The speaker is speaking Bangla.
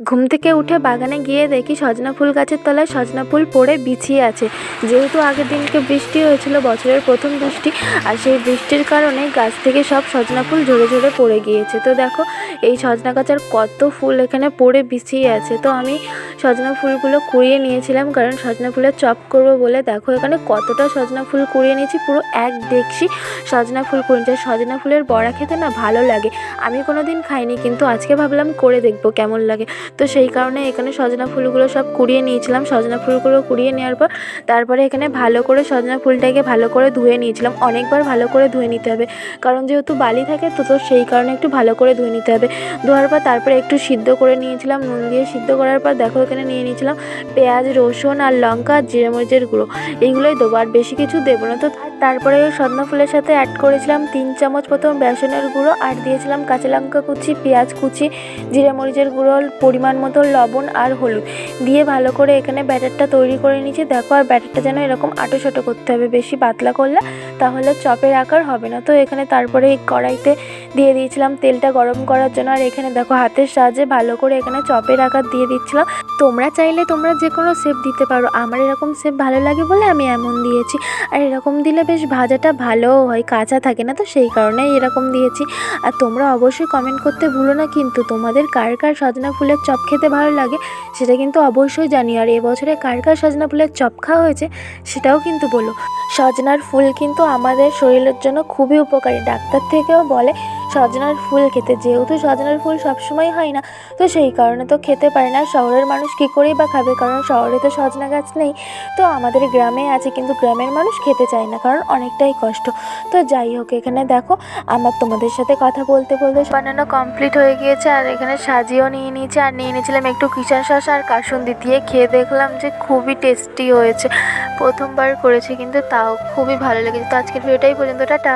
ঘুম থেকে উঠে বাগানে গিয়ে দেখি সজনা ফুল গাছের তলায় সজনা ফুল পড়ে বিছিয়ে আছে। যেহেতু আগের দিনকে বৃষ্টি হয়েছিল, বছরের প্রথম বৃষ্টি, আর সেই বৃষ্টির কারণে গাছ থেকে সব সজনা ফুল ঝরে ঝরে পড়ে গিয়েছে। তো দেখো এই সজনা গাছের কত ফুল এখানে পড়ে বিছিয়ে আছে। তো আমি সজনা ফুলগুলো কুড়িয়ে নিয়েছিলাম, কারণ সজনা ফুলের চপ করবো বলে। দেখো এখানে কতটা সজনা ফুল কুড়িয়ে নিয়েছি, পুরো এক ডেকসি সজনা ফুল কুড়িয়েছি। সজনা ফুলের বড়া খেতে না ভালো লাগে, আমি কোনো দিন খাইনি, কিন্তু আজকে ভাবলাম করে দেখবো কেমন লাগে। তো সেই কারণে এখানে সজনা ফুলগুলো সব কুড়িয়ে নিয়েছিলাম। সজনা ফুলগুলো কুড়িয়ে নেওয়ার পর তারপরে এখানে ভালো করে সজনা ফুলটাকে ভালো করে ধুয়ে নিয়েছিলাম। অনেকবার ভালো করে ধুয়ে নিতে হবে, কারণ যেহেতু বালি থাকে তো সেই কারণে একটু ভালো করে ধুয়ে নিতে হবে। ধোয়ার পর তারপরে একটু সিদ্ধ করে নিয়েছিলাম, নুন দিয়ে সিদ্ধ করার পর দেখো এখানে নিয়ে নিয়েছিলাম পেঁয়াজ, রসুন আর লঙ্কা আর জিরে মরিচের গুঁড়ো, এইগুলোই দেবো, আর বেশি কিছু দেবো না। তো তারপরে ওই সজনা ফুলের সাথে অ্যাড করেছিলাম 3 চামচ প্রথম বেসনের গুঁড়ো, আর দিয়েছিলাম কাঁচা লঙ্কা কুচি, পেঁয়াজ কুচি, জিরে মরিচের গুঁড়ো, পরিমাণ মতো লবণ আর হলুদ দিয়ে ভালো করে এখানে ব্যাটারটা তৈরি করে নিয়েছি। দেখো আর ব্যাটারটা যেন এরকম আঁটো করতে হবে, বেশি পাতলা করলে তাহলে চপের আকার হবে না। তো এখানে তারপরে এই কড়াইতে দিয়ে দিয়েছিলাম তেলটা গরম করার জন্য, আর এখানে দেখো হাতের সাহায্যে ভালো করে এখানে চপের আকার দিয়ে দিচ্ছিলাম। তোমরা চাইলে তোমরা যে কোনো শেপ দিতে পারো, আমার এরকম শেপ ভালো লাগে বলে আমি এমন দিয়েছি। আর এরকম দিলে বেশ ভাজাটা ভালোও হয়, কাঁচা থাকে না, তো সেই কারণেই এরকম দিয়েছি। আর তোমরা অবশ্যই কমেন্ট করতে ভুলো না কিন্তু, তোমাদের কার কার সজনা ফুলের চপ খেতে ভালো লাগে সেটা কিন্তু অবশ্যই জানি। আর এবছরে কার কার সজনা ফুলের চপ খাওয়া হয়েছে সেটাও কিন্তু বলো। সজনার ফুল কিন্তু আমাদের শরীরের জন্য খুবই উপকারী, ডাক্তার থেকেও বলে সজনার ফুল খেতে। যেহেতু সজনার ফুল সবসময় হয় না, তো সেই কারণে তো খেতে পারে না। শহরের মানুষ কী করেই বা খাবে, কারণ শহরে তো সজনা গাছ নেই। তো আমাদের গ্রামে আছে, কিন্তু গ্রামের মানুষ খেতে চায় না, কারণ অনেকটাই কষ্ট। তো যাই হোক, এখানে দেখো আমার তোমাদের সাথে কথা বলতে বলতে বানানো কমপ্লিট হয়ে গিয়েছে, আর এখানে সাজিয়েও নিয়ে নিয়েছি। আর নিয়ে নিয়েছিলাম একটু কিশার শসা আর কাসুন্দি দিয়ে, খেয়ে দেখলাম যে খুবই টেস্টি হয়েছে। প্রথমবার করেছি কিন্তু তাও খুবই ভালো লেগেছে। তো আজকের ভিডিওটাই পর্যন্ত, টাটা।